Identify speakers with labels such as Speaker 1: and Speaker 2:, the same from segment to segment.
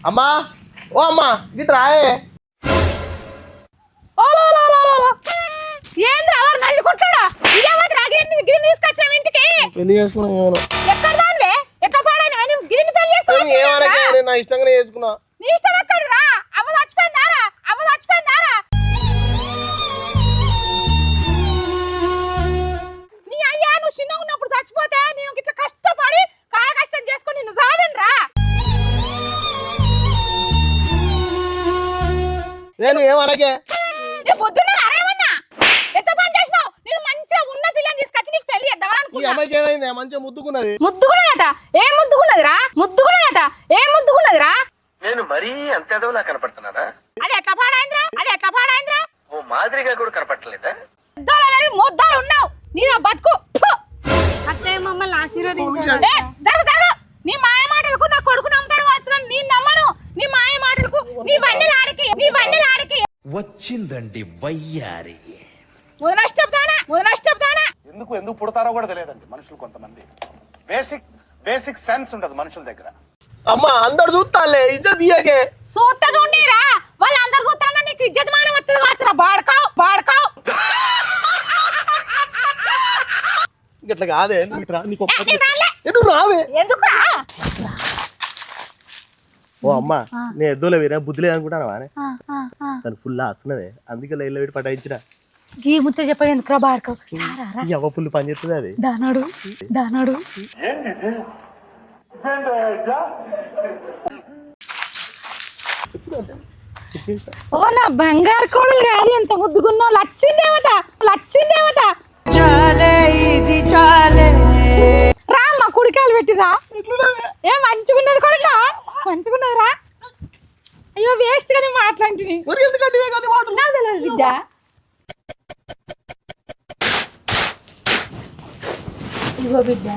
Speaker 1: అమ్మా ఓ అమ్మా ఇటు రాయే.
Speaker 2: ఏంద్ర ఎవరు నల్లి కొట్టాడా? ఇదేమతి రాగిని గిరిని తీసుకొచ్చావు ఇంటికి.
Speaker 1: పెళ్లి చేసుకున్నా
Speaker 2: ఎక్కడ దానివే? ఎక్కడ పాడాను? నేను గిరిని పెళ్లి చేసుకోవాలి.
Speaker 1: ఏమనకే నేను నా ఇష్టంగానే చేసుకున్నా.
Speaker 2: నీ ఇష్టం ఎక్కడిరా? అవ్వ చచ్చిపోయిందారా? అవ్వ చచ్చిపోయిందారా? నీ అయ్యా నువ్వు చిన్నగా ఉన్నప్పుడు చచ్చిపోతే నేను ఇట్లా కష్టపడి కాయ కష్టం చేసుకొని నిన్ను సాధనరా.
Speaker 1: నేను ఏమనకే
Speaker 2: నేను పొద్దున్న అరేమన్నా ఎంత పని చేసినావు? నేను మంచిగా ఉన్న పిల్లని తీసుకొచ్చి నీకు పెళ్లి చేద్దామని
Speaker 1: ఈ
Speaker 2: అనుకున్నా.
Speaker 1: అమ్మాయికి ఏమైంది? మంచిగా ముద్దుకున్నది.
Speaker 2: ముద్దుకున్నదట? ఏం ముద్దుకున్నదిరా? ముద్దుకున్నదట? ఏం ముద్దుకున్నదిరా?
Speaker 3: నేను మరీ అంత ఎదవలా కనపడుతున్నానా?
Speaker 2: అది ఎట్లా పాడైందిరా? అది ఎట్లా పాడైందిరా?
Speaker 3: ఓ మాదిరిగా కూడా కనపడలేదా?
Speaker 2: మొద్దాలు ఉన్నావు నీదా బతుకు.
Speaker 4: అత్తయ్య మమ్మల్ని ఆశీర్వదించండి.
Speaker 2: జరుగు నీ మాయ మాటలకు నా కొడుకు నమ్ముతాడు వచ్చిన నీ నమ్మను. నీ మాయ మాటలకు నీ బండి ఆడికి
Speaker 5: వచ్చిందండి వయ్యారి.
Speaker 2: ముదనష్టపుతానా
Speaker 6: ఎందుకు పుడతారో కూడా తెలియదండి మనుషులు. కొంతమంది బేసిక్ సెన్స్ ఉండదు మనుషుల దగ్గర.
Speaker 1: అమ్మా అందరు చూస్తాలే ఇజ్జత్ తీయకే.
Speaker 2: సూత్త చూడరా వాళ్ళందరూ చూస్తారన్నా నీకు ఇజ్జత్ మానం వస్తుంది కావచ్చురా. బాడకావు
Speaker 1: ఇట్లా కాదే నువ్వు రావే.
Speaker 2: ఎందుకురా?
Speaker 1: ఓ అమ్మా నేను ఎద్దులో వేరే బుద్ధి లేదనుకుంటాను తను ఫుల్ వస్తున్నదే అందుకే లైన్లో పెట్టి పటాయించిన.
Speaker 2: ఈ ముచ్చ చెప్ప ఎందుకురా బాడకావు?
Speaker 1: అవ్వ ఫుల్ పని చేస్తుంది అది.
Speaker 2: దానాడు ఓ నా బంగారు కోడలు కాదు ఎంత ముద్దుగున్నావు. లచ్చిందేవత రా మా కుడికాయలు పెట్టిరా. ఏ మంచిగున్నది కొడుక మంచిగున్నది రా. అయ్యో వేస్ట్ గానే మాట్లాంటిని నాకు తెలియదు బిడ్డ. ఇగో బిడ్డ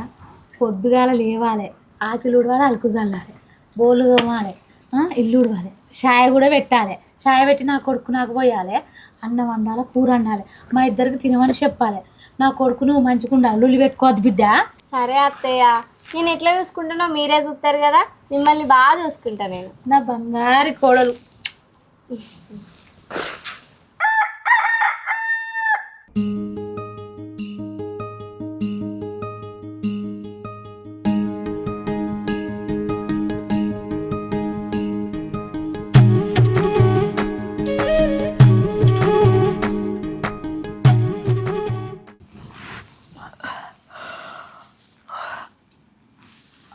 Speaker 2: పొద్దుగాల లేవాలి, ఆకిలు ఉడవాలి, అలుకు చల్లాలి, బోలు తోమాలి, ఇల్లు ఉడవాలి, చాయ్ కూడా పెట్టాలి. చాయ్ పెట్టి నా కొడుకు నాకు పోయాలి, అన్నం వండాలి, కూర వండాలి, మా ఇద్దరికి తినమని చెప్పాలి. నా కొడుకు నువ్వు మంచిగా ఉండాలి, లొల్లి పెట్టుకోవద్దు బిడ్డ.
Speaker 4: సరే అత్తయ్య, నేను ఎట్లా చూసుకుంటానో మీరే చూస్తారు కదా, మిమ్మల్ని బాగా చూసుకుంటా నేను.
Speaker 2: నా బంగారు కోడలు.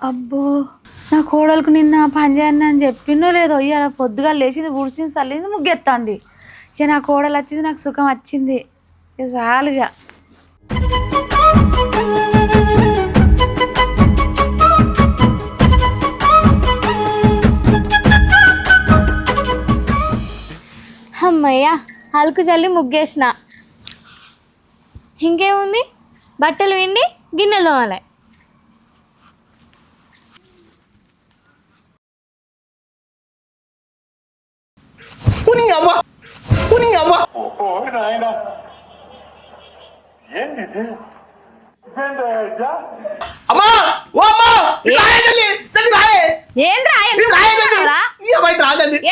Speaker 2: అబ్బో నా కోడలకు నిన్న పని చేయను అని చెప్పినో లేదో ఇవాళ పొద్దుగా లేచింది, ఊడ్చింది, చల్లింది, ముగ్గెత్తాంది. ఇక నా కోడలు వచ్చింది, నాకు సుఖం వచ్చింది. ఇక చాలుగా
Speaker 4: అమ్మయ్య అలుకు చల్లి ముగ్గేసిన. ఇంకేముంది, బట్టలు విండి, గిన్నెలు తోమాలి.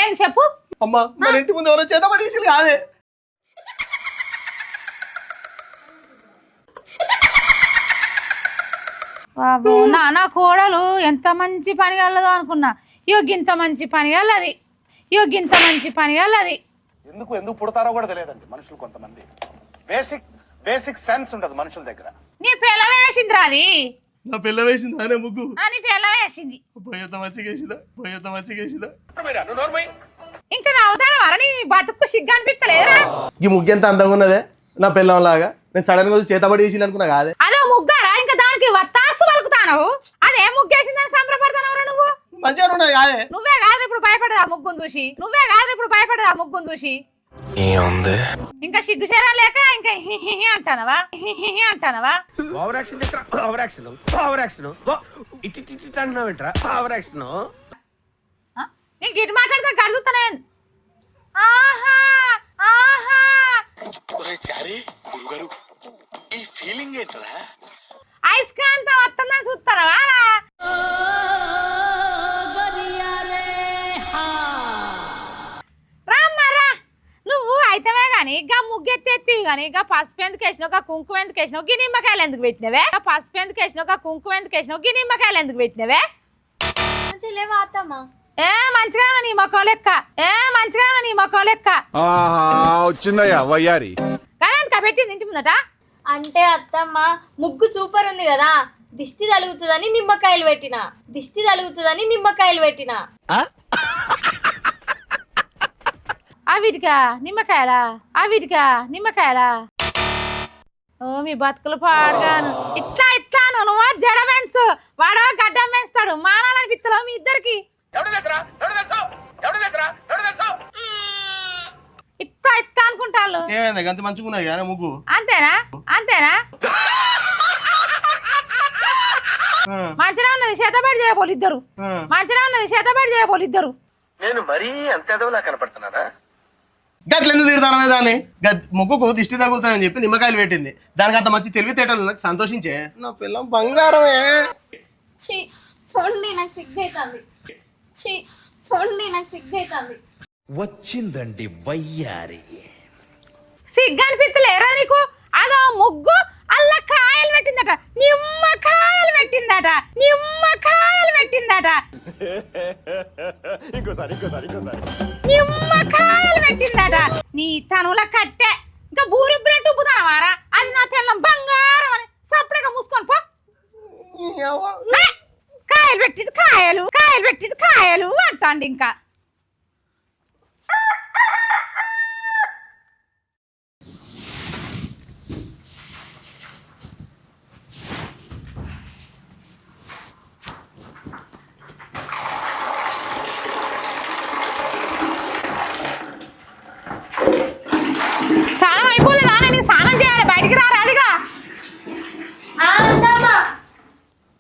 Speaker 4: ఏం చెప్పు
Speaker 1: అమ్మా మన ఇంటి ముందు ఎవరో చేత పడేసి కాదే.
Speaker 2: నా కోడలు ఎంత మంచి పని కలదో అనుకున్నా. గింత మంచి పని కలది.
Speaker 6: ఎందుకు పుడతారో కూడా తెలియదండి మనుషులు. కొంతమంది బేసిక్ సెన్స్ ఉండదు మనుషుల దగ్గర.
Speaker 2: నీ పిల్ల వేసింది రాలి.
Speaker 1: నా పిల్ల వేసింది అనే ముగ్గు.
Speaker 2: నీ పిల్ల వేసింది.
Speaker 1: పోయేత మంచిగా
Speaker 2: ఇంకా నవ్వుతాను వర. నీ బతుకు సిగ్గు అనిపిస్తలేదురా?
Speaker 1: ఈ ముగ్గు ఎంత అందంగా ఉన్నదే నా పిల్లం లాగా. నేను సడన్ గా చేతబడి వేసి అనుకున్నా కాదే.
Speaker 2: అదో ముగ్గారా? ఇంకా దానికి వత్తాసు పలుకుతాను. అదే ముగ్గేసిందని సంబరపడతానవరా నువ్వు?
Speaker 1: మంచిగా ఉన్నాయి కాదే.
Speaker 2: నువ్వే కాదు ఇప్పుడు భయపడదా ముగ్గును చూసి. ఇంకా సిగ్గుచేరా లేక ఇంకా అంటానవా? నీకు గిట్ మాట్లాడితే గడుచుతానే. ఐస్కాంతం వస్తుందని చూస్తానవా? కానీ గా ముగ్గెత్తెత్తివి కానీ గా పసుపు ఎందుకు వేసినావు, గా కుంకుమ ఎందుకు వేసినావు, గి నిమ్మకాయలు ఎందుకు పెట్టినవే? గా పసుపు ఎందుకు వేసినావు, గా కుంకుమ ఎందుకు వేసినావు, గి నిమ్మకాయలు ఎందుకు పెట్టినవే?
Speaker 4: మంచిగా లేవా అత్తమ్మ?
Speaker 2: మంచిగా నీ మొక్కం లెక్క, మంచిగా నీ మొక్కం లెక్క.
Speaker 5: వచ్చిందయ్యా వయ్యారి.
Speaker 2: కాదంతా పెట్టింది ఇంటి ముందట.
Speaker 4: అంటే అత్తమ్మ ముగ్గు సూపర్ ఉంది కదా, దిష్టి తలుగుతుందని నిమ్మకాయలు పెట్టిన, దిష్టి తలుగుతుందని నిమ్మకాయలు పెట్టిన.
Speaker 2: అవిటికా నిమ్మకాయలా, అవిటికా నిమ్మకాయలా? ఓ మీ బతుకులు పాడుగాను. ఇట్లా ఇట్లాను నువ్వు జడ పెంచు, వాడో గడ్డం పెంచుతాడు. మానాలని పిత్తలో మీ ఇద్దరికి. ఇట్లా ఇట్లా అనుకుంటాను.
Speaker 1: ఏమైంది గంత మంచిగా ఉన్నాయి కానీ ముగ్గు?
Speaker 2: అంతేనా అంతేనా? మంచిగా ఉన్నది, చేతబడి చేయబోలు ఇద్దరు. మంచిగా ఉన్నది, చేతబడి చేయబోలు ఇద్దరు.
Speaker 3: నేను మరీ అంత ఎదవలా కనపడుతున్నానా?
Speaker 1: గట్ల ఎందుకు తిడతాను దాన్ని? ముగ్గుకు దిష్టి తగులుతాయని చెప్పి నిమ్మకాయలు పెట్టింది. దానికి అంత మంచి తెలివితేటలు నాకు సంతోషించే. నా పిల్లం బంగారమే.
Speaker 4: ఛీ ఫోన్ని నాకు సిగ్గైతుంది. ఛీ ఫోన్ని నాకు సిగ్గైతుంది.
Speaker 5: వచ్చిందండి వయ్యారి.
Speaker 2: సిగ్గనిపిస్తలేరా నీకు? అదో ముగ్గు అల్ల కాయలు పెట్టిందట, నిమ్మకాయలు పెట్టిందట, నిమ్మకాయలు పెట్టిందట, నిమ్మకాయలు పెట్టిందట. నీ తనుల కట్టె ఇంకా బూరి బ్రెడ్ ఉప్పుతానవారా? అది నా పిల్లం బంగారం అని సపరేట్గా మూసుకొని పో. కాయలు పెట్టింది కాయలు, కాయలు పెట్టింది కాయలు అంటాండి. ఇంకా స్నానం అయిపోలేదా? నేను స్నానం చేయాలి, బయటికి రా రాదుగా.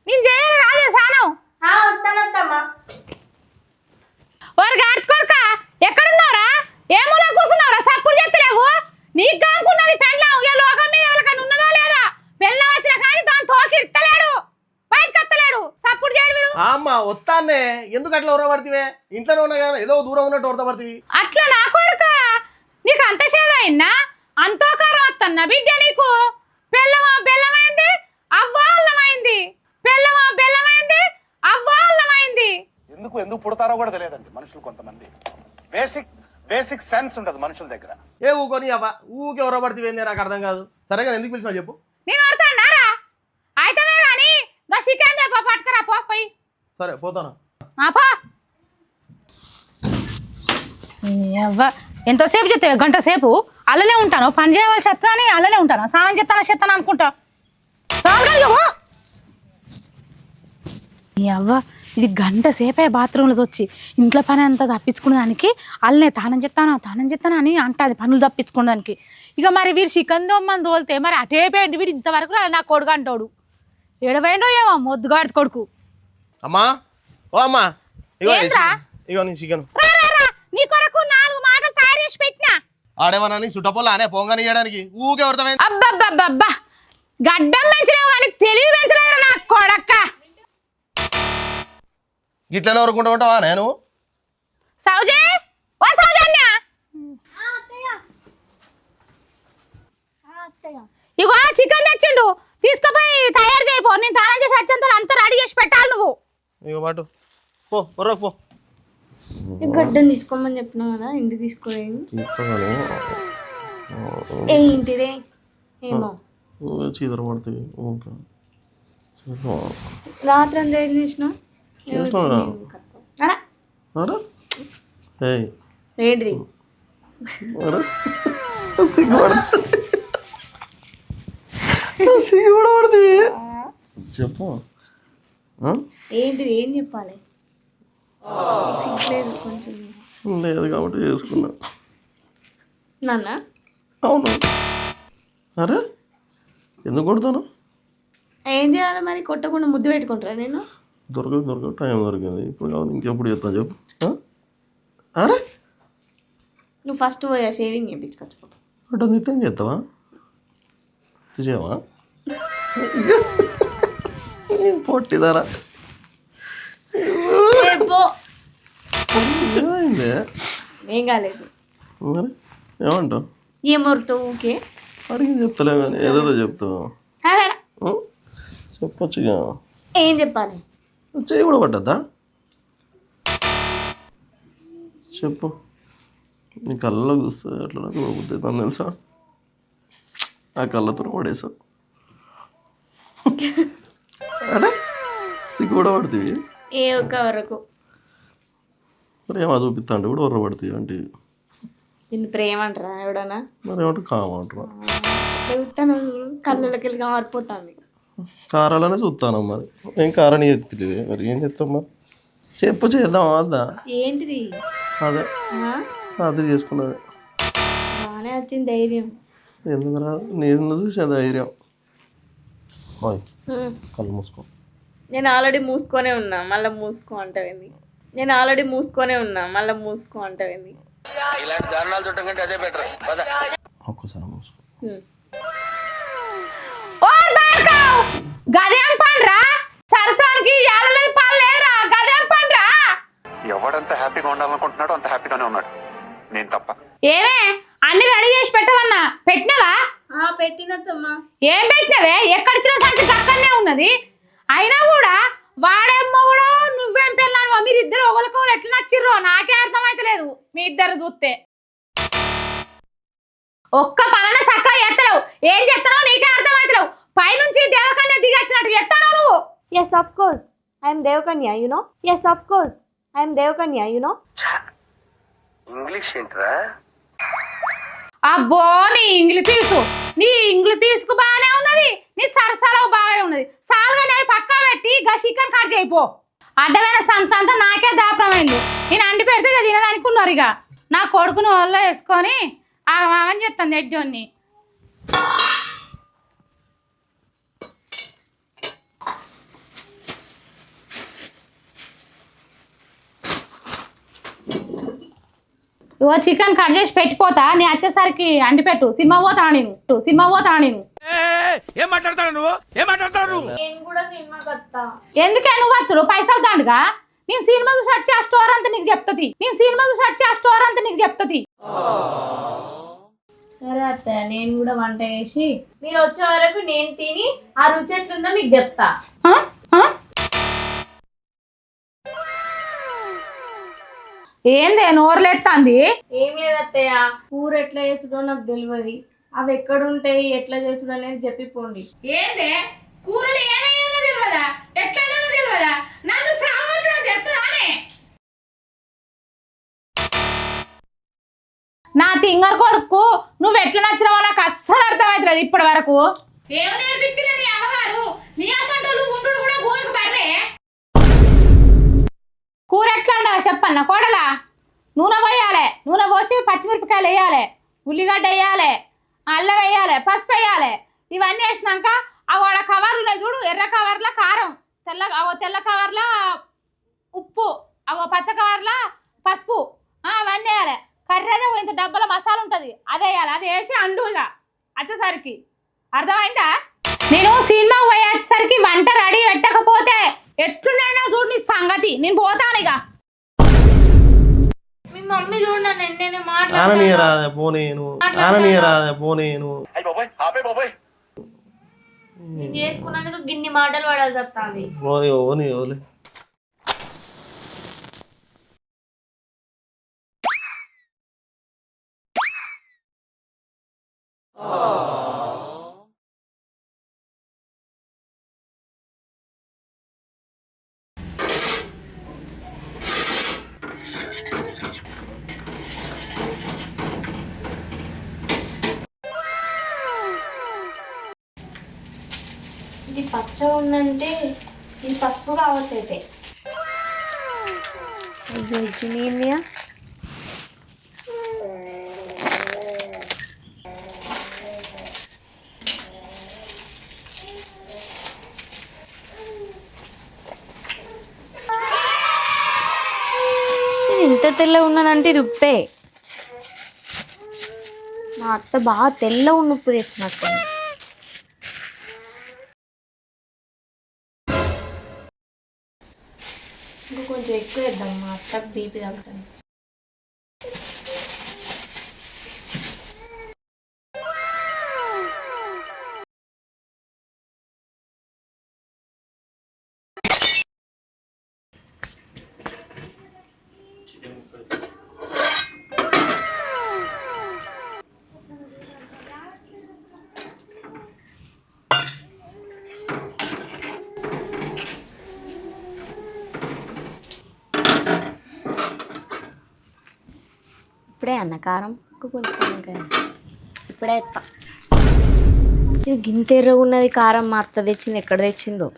Speaker 2: నేను చేయాలి రాదే స్నానం.
Speaker 4: వస్తానత్తమ్మా.
Speaker 2: వారు గాడుకోడుక ఎక్కడున్నావురా? ఏ మూల కూర్చున్నావురా? సప్పుడు చేస్తలేవు. నీకు కానుకున్నది పెళ్ళాం. ఏ లోకం మీద ఎవరికైనా ఉన్నదా లేదా? పెళ్ళం వచ్చిన కానీ దాని తోకి ఇస్తలేడు, బయటకు వస్తలేడు. సప్పుడు చేయడు వీడు.
Speaker 1: అమ్మ వస్తానే ఎందుకు అట్లా ఉరబడితివే? ఇంట్లోనే ఉన్నా కదా ఏదో దూరం ఉన్నట్టు ఉరదపడితివి.
Speaker 2: అట్లా నా కొడుక నీకు అంత సేదైనా అంతో కారం వస్తున్నా బిడ్డ నీకు. పెళ్ళమా బెల్లమైంది, అవ్వా అల్లమైంది. పెళ్ళమా బెల్లమైంది, అవ్వా అల్లమైంది.
Speaker 6: ఎందుకు ఎందుకు పుడతారో కూడా తెలియదండి మనుషులు కొంతమంది. బేసిక్ సెన్స్ ఉండదు మనుషుల దగ్గర.
Speaker 1: ఏ ఊకొని అవ్వ ఊకే ఉరబడితివేంది నాకు అర్థం కాదు. సరేగా ఎందుకు పిలిచావు చెప్పు.
Speaker 2: నేను అడతాన్నారా? అయితమే కానీ గా చికెన్ చెప్ప పట్టుకురా పో పోయి.
Speaker 1: సరే పోతాను.
Speaker 2: పో. అవ్వ ఎంతసేపు చెప్తావు? గంట సేపు అలానే ఉంటాను. పని చేయవలసి చెత్తాని అలానే ఉంటాను. స్నానం చెత్తాను చెత్తాను అనుకుంటా. అవ్వ ఇది గంట సేపే బాత్రూంలో వచ్చి ఇంట్లో పని అంతా తప్పించుకునే దానికి అల్లనే తానం చెత్తాను అని అంటుంది పనులు తప్పించుకోవడానికి. ఇక మరి వీడు చికెన్ దొమ్మని తోలితే మరి అటే పోయింది వీడు. ఇంతవరకు నా కొడుకు అంటాడు. ఏడవైండో ఏమో మొద్దుగాడి కొడుకు.
Speaker 1: అమ్మా ఓ అమ్మా ఇగో
Speaker 2: ఏంట్రా?
Speaker 1: ఇగో నీ చికెన్.
Speaker 2: నీ కొరకు 4 మాటలు తయారు చేసి పెట్టినా.
Speaker 1: ఆడేమన్నా చుట్టపోలా అనే పొంగని చేయడానికి ఊకే ఉడతమైంది.
Speaker 2: అబ్బబ్బబ్బబ్బా గడ్డం పెంచినావు కానీ తెలివి పెంచలేదురా నా కొడక్క.
Speaker 1: ఇట్లనే ఊరుకుంటూ ఉంటావా నేను?
Speaker 2: సౌజీ ఓ సౌజన్య ఇగో చికెన్ తెచ్చిండు తీసుకుపోయి తయారు చేయిపో. నేను తానం చేసి వచ్చేంత అంతా రెడీ చేసి పెట్టాలి నువ్వు.
Speaker 1: ఇగో పాటు పో బొర్రకు పో.
Speaker 4: గడ్డం తీసుకోమని చెప్పినా కదా, ఇంటికి తీసుకోలేదు. ఏంటిదే ఏమో
Speaker 1: చీదర పడుతుంది.
Speaker 4: రాత్రి అంతా ఏం చేసినావు? ఏంటిది?
Speaker 1: చెప్పు
Speaker 4: ఏంటిది? ఏం చెప్పాలి? సిగ్గులేదు కొంచెం.
Speaker 1: లేదు కాబట్టి చేసుకున్నా.
Speaker 4: నాన్న
Speaker 1: అవును. అరే ఎందుకు కొడతాను?
Speaker 4: ఏం చేయాలి మరి? కొట్టకుండా ముద్దు పెట్టుకుంటారా నేను?
Speaker 1: దొరకదు టైం దొరికింది. ఇప్పుడు కావాలి ఇంకెప్పుడు చేస్తాను చెప్పు. అరే
Speaker 4: నువ్వు ఫస్ట్ పోయా షేవింగ్ చేయించుకోవచ్చు.
Speaker 1: అటు నిత్యం చేస్తావా? చేయవా? పొట్టిదారా ఏమైంది?
Speaker 4: ఏం కాలేదు.
Speaker 1: మరి ఏమంటావు?
Speaker 4: ఏం మొరుతావు ఊకే?
Speaker 1: అడిగి చెప్తలే కానీ ఏదేదో చెప్తావు.
Speaker 4: అదే,
Speaker 1: చెప్పొచ్చుగా.
Speaker 4: ఏం చెప్పాలి?
Speaker 1: చేయి కూడా పట్టద్దా? చెప్పు. నీ కళ్ళలో చూస్తే అట్లా నాకు బుద్ధి అవుతుంది తెలుసా? ఆ కళ్ళతో పడేసావు. అరే సిగ్గు కూడా పడుతుంది.
Speaker 4: ఏ ఒక్క వరకు
Speaker 1: ప్రేమ చూపిస్తా అంటే కూడా పడుతుంది అంటే
Speaker 4: నిన్ను ప్రేమ అంటారా ఎవడన్నా?
Speaker 1: మరి ఏమంటారు కామంటారు.
Speaker 4: చూస్తాను కళ్ళకి వెళ్ళి మారిపోతుంది.
Speaker 1: కారాలనే చూస్తాను మరి. ఏం కారాన్ని చెప్తలేవు మరి ఏం చెప్తాం మరి? చెప్పు చేద్దాం వద్దా?
Speaker 4: ఏంటిది?
Speaker 1: అదే అది చేసుకున్నది.
Speaker 4: బాగానే వచ్చింది ధైర్యం.
Speaker 1: ఎందుకు రాదు? నేను చూసే ధైర్యం. కళ్ళు మూసుకో.
Speaker 4: నేను ఆల్రెడీ మూసుకొనే ఉన్నా మళ్ళీ మూసుకో అంటావేంది? నేను ఆల్రెడీ మూసుకొనే ఉన్నా మళ్ళీ మూసుకో అంటావేంది?
Speaker 3: ఇలాంటి దారుణాలు చుట్టం కంటే అదే బెటర్.
Speaker 1: ఒక్కసారి మూసుకో.
Speaker 2: గదేం పండ్రా సరసానికి యాలలేదు పాలు లేదురా. గదేం పండ్రా?
Speaker 6: ఎవడంత హ్యాపీగా ఉండాలనుకుంటున్నాడో అంత హ్యాపీగానే ఉన్నాడు, నేను తప్ప.
Speaker 2: ఏమే అన్ని రెడీ చేసి పెట్టవన్నా? పెట్టినవా?
Speaker 4: పెట్టినట్టమ్మా.
Speaker 2: ఏం పెట్టినవే? ఎక్కడిచ్చిన సంచి అక్కడనే ఉన్నది. అయినా కూడా వాడేమ్మో కూడా నువ్వేం పెళ్ళాను. మీరిద్దరు ఒకరికొకరు ఎట్లా నచ్చిర్రో నాకే అర్థమైతలేదు. మీ ఇద్దరు చూస్తే ఒక్క పనున చక్కగా ఎత్తలేవు. ఏం చెప్తానో నీకే అర్థమైతలేవు. పైనుంచి దేవకన్య దిగచ్చినట్టు చెప్తాను నువ్వు.
Speaker 4: ఎస్ ఆఫ్ కోర్స్ ఐఎమ్ దేవకన్య you know. Yes of course I'm దేవకన్య యు నో.
Speaker 3: ఇంగ్లీష్ ఏంట్రా?
Speaker 2: అబ్బో నీ ఇంగ్లీ పీసుకు బాగానే ఉన్నది. నీ సరసరావు బాగానే ఉన్నది. సాల్గా పక్కా పెట్టి గా చికెన్ కట్ చేయిపో. అడ్డమైన సంతంతో నాకే దాపరమైంది. నేను అండి పెడితే ఇక తినదనుకున్నారు. ఇక నా కొడుకును వాళ్ళ వేసుకొని ఆగమని చెప్తాను ఎడ్జోన్ని. ఇగో చికెన్ కట్ చేసి పెట్టిపోతా. నీ వచ్చేసరికి అండి పెట్టు. సినిమా పోతా నేను.
Speaker 5: ఏం మాట్లాడతాడు నువ్వు?
Speaker 4: నేను కూడా సినిమాకి వస్తా.
Speaker 2: ఎందుకే నువ్వు వచ్చుడు పైసలు దండుగా? నేను సినిమా చూసి వచ్చి ఆ స్టోర్ అంతా నీకు చెప్తుంది.
Speaker 4: సరే అత్తయ్య నేను కూడా వంట చేసి మీరు వచ్చే వరకు నేను తిని ఆ రుచి ఎట్లుందో మీకు చెప్తా.
Speaker 2: ఏందే నోరులేస్తుంది?
Speaker 4: ఏం లేదు అత్తయ్య, కూర ఎట్లా చేసుడో నాకు తెలియదు. అవి ఎక్కడుంటాయి ఎట్లా చేసుడు అనేది చెప్పిపోండి.
Speaker 2: ఏందే కూరలు ఏమైనా తెలియదా? ఎట్లైనా తెలియదా? నన్ను చెప్తానే. నా తింగర్ కొడుకు నువ్వు ఎట్లా నచ్చినావో నాకు అస్సలు అర్థమవుతుంది ఇప్పటి వరకు. ఏమి నేర్పించిన నీ అమ్మగారు? నీ అసంటోళ్ళు ఉండు కూడా భూమికి బర్రే. కూర ఎట్లా ఉండాలి చెప్పన్న కోడలా? నూనె పోయాలి. నూనె పోసి పచ్చిమిరపకాయలు వేయాలి, ఉల్లిగడ్డ వేయాలి, అల్లం వేయాలి, పసుపు వేయాలి. ఇవన్నీ వేసినాక ఆడ కవర్లు ఉన్నాయి చూడు, ఎర్ర కవర్ల కారం, తెల్ల కవర్ల ఉప్పు, పచ్చ కవర్ల పసుపు, అవన్నీ వేయాలి. కర్రీ అదే ఇంత డబ్బాల మసాలా ఉంటుంది అదే వేయాలి. అది వేసి అండు ఇక వచ్చేసరికి. అర్థమైందా? నేను సినిమా పోయి వచ్చేసరికి వంట రెడీ పెట్టకపోతే ఎట్లున్నాయో చూడు నీ సంగతి. నేను పోతాను ఇక.
Speaker 4: మీ మమ్మీ చూడండి నేను
Speaker 1: నేను
Speaker 4: చేసుకున్నందుకు గిన్ని మాటలు పడాల్సి వస్తుంది. ఇది పచ్చ ఉందంటే ఇది పసుపు కావచ్చు అయితే. అయ్యో ఇచ్చినాయా? ఇంత తెల్ల ఉన్నదంటే ఇది ఉప్పే. మా అత్త బాగా తెల్ల ఉన్న ఉప్పు తెచ్చినట్టు. ఇంకా కొంచెం ఎక్కువ వేద్దాం, మా అత్తకు బీపీ తగ్గుతుంది. ఇప్పుడే అన్న కారం కొంచెం ఇప్పుడే ఎత్తా. ఇది గింత ఎర్రగా ఉన్నది కారం మా అత్త తెచ్చింది, ఎక్కడ తెచ్చిందో.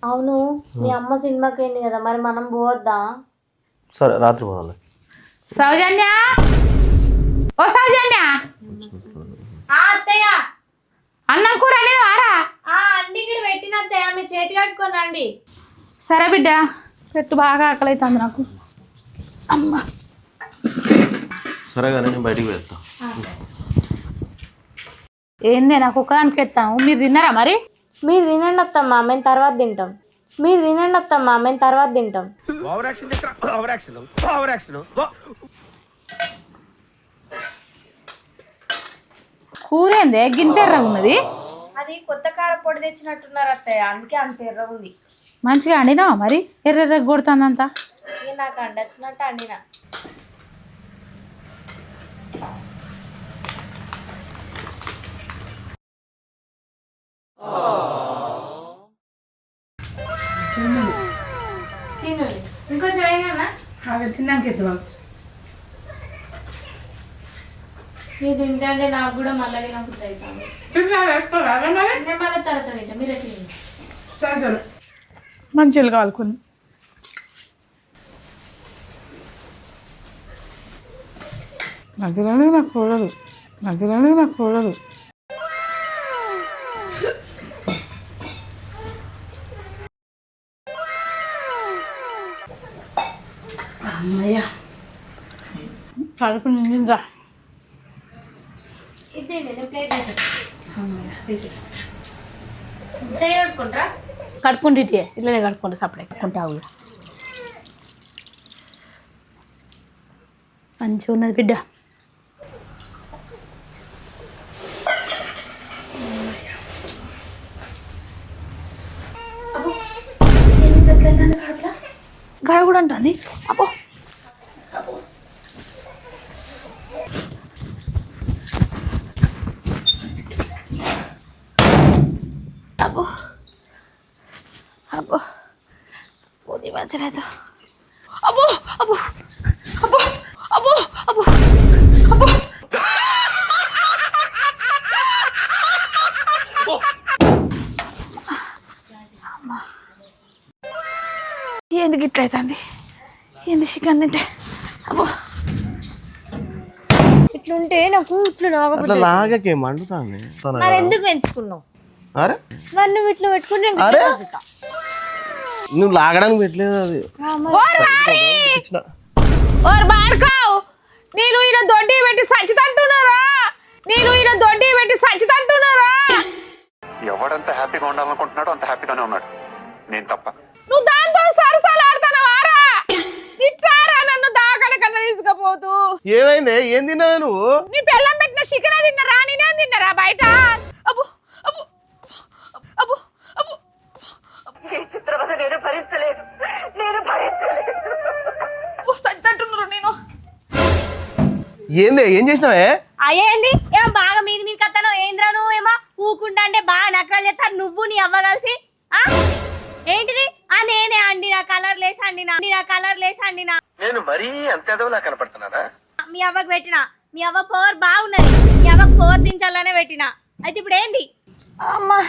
Speaker 4: అవును, మీ అమ్మ సినిమాకి అయింది కదా, మరి మనం పోవద్దా?
Speaker 1: సరే రాత్రి పోదాం.
Speaker 2: సౌజన్య, ఓ సౌజన్య,
Speaker 4: అత్తయ్య
Speaker 2: అన్నం కూర అనేది వారా?
Speaker 4: అండి ఇక్కడ పెట్టిన అత్తయ్య, మీరు చేతి కట్టుకొని రండి.
Speaker 2: సరే బిడ్డ, పెట్టు, బాగా ఆకలి అవుతుంది నాకు. అమ్మ
Speaker 1: సరే కానీ నేను బయటికి వెళ్తా.
Speaker 2: ఏంది నాకు ఒక్కదానికి ఎత్తాము, మీరు తిన్నారా మరి?
Speaker 4: మీరు తినండి అత్తమ్మా, మేము తర్వాత తింటాం. మీరు తినండి అత్తమ్మా, మేము తర్వాత తింటాం.
Speaker 5: Over action over action over action.
Speaker 2: కూర ఏందే గింత ఎర్రగా ఉన్నది?
Speaker 4: అది కొత్త కార పొడి తెచ్చినట్టున్నారు అత్తయ్య, అందుకే అంత ఎర్ర ఉంది.
Speaker 2: మంచిగా అండినావా మరి? ఎర్రెర్రగా కొడుతుందంతా.
Speaker 4: ఇక నాకు అండొచ్చినట్టు అండిన. ఇంకొంచెం అయినా
Speaker 2: తిన్నాక ఎత్తువా.
Speaker 4: మీరు తింటే నాకు కూడా మళ్ళీ తినప్పుడు అవుతాను. నేను మళ్ళీ తర్వాత తింటా, మీరు ఎట్లా?
Speaker 2: మంచిగా కావాలకుని మధ్యలోనే నాకు చూడదు, మధ్యలోనే నాకు చూడదు. అమ్మయ్యా కడుపు నిండిందా?
Speaker 4: ఇది నేను ప్లేట్ వేసి చేయకుంటా
Speaker 2: కడుపుండి ఇట్లనే కడుక్కుంటా, సపడే కట్టుకుంటావు. మంచిగా ఉన్నది బిడ్డ. గడ కూడా ఉంటుంది. అబ్బో అబ్బో అబ్బో పోనీ మంచిలేదు. అబ్బో అబ్బో అబ్బో అబ్బో అబ్బో అబ్బో ఎందుకు ఇట్లా అవుతుంది? ఏంది చికెన్ తింటే? అబ్బో
Speaker 4: ఇట్లుంటే నాకు ఇట్లా
Speaker 1: అట్లా లాగకే మండుతాంది.
Speaker 4: మరి ఎందుకు పెంచుకున్నావు?
Speaker 1: అరే
Speaker 4: మరి నువ్వు ఇట్లా పెట్టుకుంటే
Speaker 1: అరే నువ్వు లాగడానికి పెట్టలేదు అది.
Speaker 2: నేను ఈయన దొడ్డి పెట్టి సచ్చితంటున్నారా? నేను ఈయన దొడ్డి పెట్టి సచ్చితంటున్నారా?
Speaker 6: ఎవడంత హ్యాపీగా ఉండాలనుకుంటున్నాడో అంత హ్యాపీగానే ఉన్నాడు, నేను తప్ప.
Speaker 2: నువ్వు దాంతో సరసాలు ఆడుతున్నావారా? ఇట్రారా నన్ను దాకన కన్నా తీసుకుపోతూ.
Speaker 1: ఏమైంది? ఏం తిన్నావే నువ్వు?
Speaker 2: నీ పెళ్ళం పెట్టిన చికెన్ తిన్నారా? నేనేం తిన్నారా బయట? అబ్బో అబ్బో అబ్బో అబ్బో సచ్చితంటున్నారు. నేను
Speaker 1: ఏంది? ఏం చేసినావే?
Speaker 4: అయ్యేంది ఏమో బాగా మీద మీద కత్తాను. ఏంద్రా నువ్వు ఏమో ఊకుంటా అంటే బాగా నకరాలు చేస్తారు నువ్వు నీ అవ్వ కలిసి. ఏంటిది? నేనే అండి నా కలర్ లేసి అండినా, నా కలర్ లేసి అండినా.
Speaker 3: నేను మరీ అంత ఎదవలా కనపడుతున్నారా?
Speaker 4: మీ అవ్వకు పెట్టినా, మీ అవ్వ పవర్ బాగున్నది, మీ అవ్వకు పవర్ దించాలనే పెట్టినా. అయితే ఇప్పుడు ఏంది?
Speaker 2: అమ్మా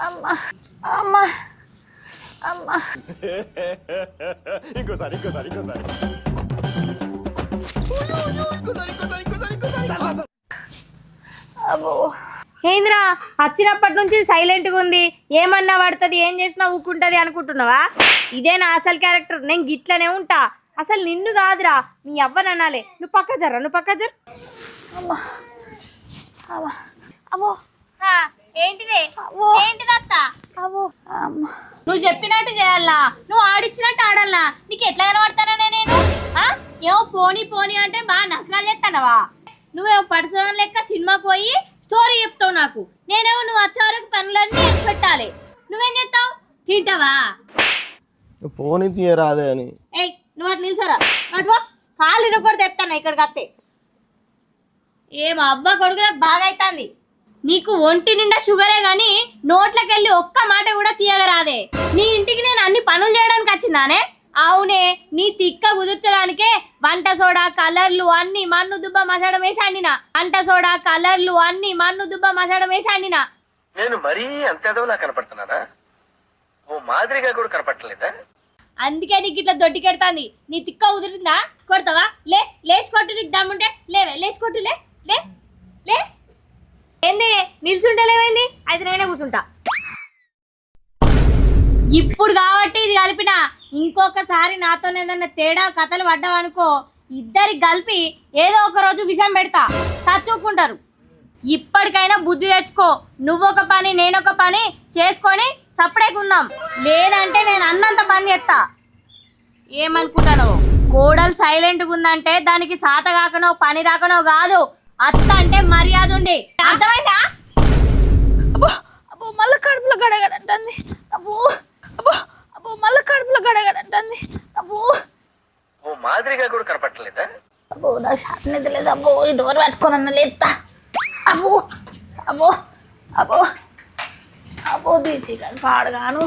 Speaker 2: అమ్మా అమ్మా అమ్మా
Speaker 6: ఇంకోసారి
Speaker 2: అబ్బో
Speaker 4: ఏంద్రా వచ్చినప్పటి నుంచి సైలెంట్గా ఉంది, ఏమన్నా పడుతుంది, ఏం చేసినా ఊకుంటుంది అనుకుంటున్నావా? ఇదే నా అసలు క్యారెక్టర్, నేను గిట్లనే ఉంటా. అసలు నిన్ను కాదురా మీ అవ్వని అనాలే. నువ్వు పక్క జర్రా, నువ్వు పక్క జర్.
Speaker 2: అమ్మా అమ్మా అబ్బో
Speaker 4: ఏంటిదే? ఏంటిది అత్త?
Speaker 2: అబ్బో అమ్మా
Speaker 4: నువ్వు చెప్పినట్టు చేయాలా, నువ్వు ఆడిచ్చినట్టు ఆడాలా? నీకు ఎట్లా కనబడతానే నేను? ఏమో పోనీ పోనీ అంటే బాగా నకరాలు చేస్తానవా? నువ్వేమో పర్సనల్ లెక్క సినిమాకి పోయి స్టోరీ చెప్తావు నాకు. నేనేమో నువ్వు వచ్చే వరకు పనులన్నీ చేసి పెట్టాలి. నువ్వేం చేస్తావు? తింటావా?
Speaker 1: పోనీ తీయరాదే అని.
Speaker 4: ఏయ్ నువ్వు అటు నిల్చోరా, అటు కాళ్ళు ఇరగొడితే చెప్తాను ఇక్కడికి వస్తే. ఏం అవ్వ కొడుకు నాకు బాగా అవుతుంది. నీకు ఒంటి నిండా షుగరే గాని నోట్లోకి వెళ్ళి ఒక్క మాట కూడా తీయగరాదే. నీ ఇంటికి నేను అన్ని పనులు చేయడానికి వచ్చిందానే? అవునే, నీ తిక్క కుదుర్చడానికే వంట సోడా కలర్లు అన్ని మన్ను దుబ్బ మసాడం వేసి అండినా. వంట సోడా కలర్లు అన్ని మన్ను దుబ్బ మసాడం వేసి అండినా.
Speaker 3: నేను మరీ అంత ఎదవలా కనపడుతున్నానా? ఓ మాదిరిగా కూడా కనపడలేదా?
Speaker 4: అందుకే నీకు ఇట్లా దొడ్డికెడతాంది. నీ తిక్క కుదిరిందా? కొడతావా? లేచి కొట్టు, నీకు దమ్ముంటే లేవే, లేచి కొట్టు. లే లే లే. ఏంది నిల్చుంటే లేవైంది? అయితే నేనే కూర్చుంటా. ఇప్పుడు కాబట్టి ఇది కలిపిన, ఇంకొకసారి నాతో ఏదన్నా తేడా కథలు పడ్డావనుకో ఇద్దరికి కలిపి ఏదో ఒక రోజు విషయం పెడతా, చచ్చుకుంటారు. ఇప్పటికైనా బుద్ధి తెచ్చుకో. నువ్వొక పని నేనొక పని చేసుకొని సపరేకుందాం, లేదంటే నేను అన్నంత పని చేస్తా. ఏమనుకుంటాను? కోడలు సైలెంట్గా ఉందంటే దానికి సాత కాకనో పని రాకనో కాదు, అత్త అంటే మర్యాద ఉండి. అర్థమైందా?
Speaker 2: అబ్బో అబ్బో మళ్ళీ కడుపులో గడగడంటుంది. అబ్బో అబ్బో అబ్బో మళ్ళీ కడుపులో గడగడంటుంది. అబ్బో
Speaker 3: ఓ మాదిరిగా కూడా కనపడలేదా?
Speaker 2: అబ్బో నా శాతం లేదు. అబ్బో ఈ డోర్ పట్టుకోనన్నా లేస్తా. అబ్బో అబ్బో అబ్బో అబ్బో తీసి పాడగాను.